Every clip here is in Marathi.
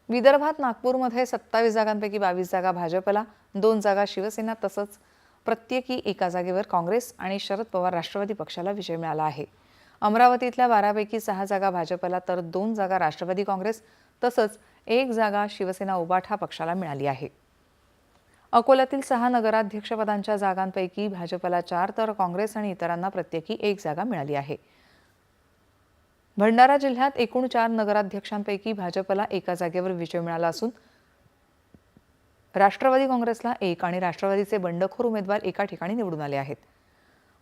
विदर्भात नागपूरमध्ये 27 जागांपैकी 22 जागा भाजपला, 2 जागा शिवसेना तसंच प्रत्येकी एका जागेवर काँग्रेस आणि शरद पवार राष्ट्रवादी पक्षाला विजय मिळाला आहे. अमरावतीतल्या 12 पैकी 6 जागा भाजपला तर 2 जागा राष्ट्रवादी काँग्रेस तसंच 1 जागा शिवसेना उबाठा पक्षाला मिळाली आहे. अकोल्यातील 6 नगराध्यक्षपदांच्या जागांपैकी भाजपला 4 तर काँग्रेस आणि इतरांना प्रत्येकी 1 जागा मिळाली आहे. भंडारा जिल्ह्यात एकूण 4 नगराध्यक्षांपैकी भाजपला एका जागेवर विजय मिळाला असून राष्ट्रवादी काँग्रेसला 1 आणि राष्ट्रवादीचे बंडखोर उमेदवार एका ठिकाणी निवडून आले आहेत.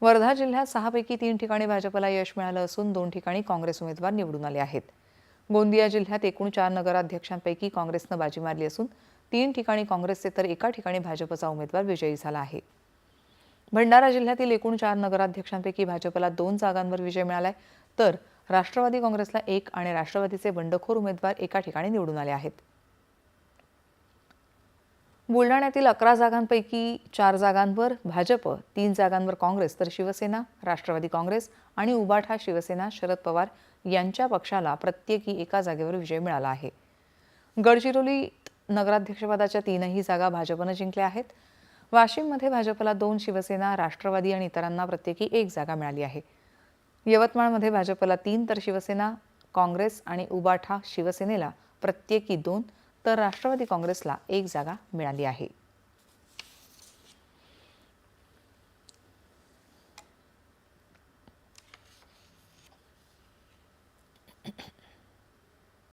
वर्धा जिल्ह्यात 6 पैकी 3 ठिकाणी भाजपला यश मिळालं असून 2 ठिकाणी काँग्रेस उमेदवार निवडून आले आहेत. गोंदिया जिल्ह्यात एकूण 4 नगराध्यक्षांपैकी काँग्रेसनं बाजी मारली असून 3 ठिकाणी काँग्रेसचे तर एका ठिकाणी भाजपचा उमेदवार विजयी झाला आहे. भंडारा जिल्ह्यातील एकूण 4 नगराध्यक्षांपैकी भाजपला 2 जागांवर विजय मिळालाय तर राष्ट्रवादी काँग्रेसला 1 आणि राष्ट्रवादीचे बंडखोर उमेदवार एका ठिकाणी निवडून आले आहेत. बुलढाण्यातील 11 जागांपैकी 4 जागांवर भाजप, 3 जागांवर काँग्रेस तर शिवसेना, राष्ट्रवादी काँग्रेस आणि उबाठा शिवसेना शरद पवार यांच्या पक्षाला प्रत्येकी एका जागेवर विजय मिळाला आहे. गडचिरोलीत नगराध्यक्षपदाच्या 3ही जागा भाजपनं जिंकल्या आहेत. वाशिममध्ये भाजपला 2, शिवसेना, राष्ट्रवादी आणि इतरांना प्रत्येकी 1 जागा मिळाली आहे. यवतमाळमध्ये भाजपला 3 तर शिवसेना, काँग्रेस आणि उबाठा शिवसेनेला प्रत्येकी 2 तर राष्ट्रवादी काँग्रेसला 1 जागा मिळाली आहे.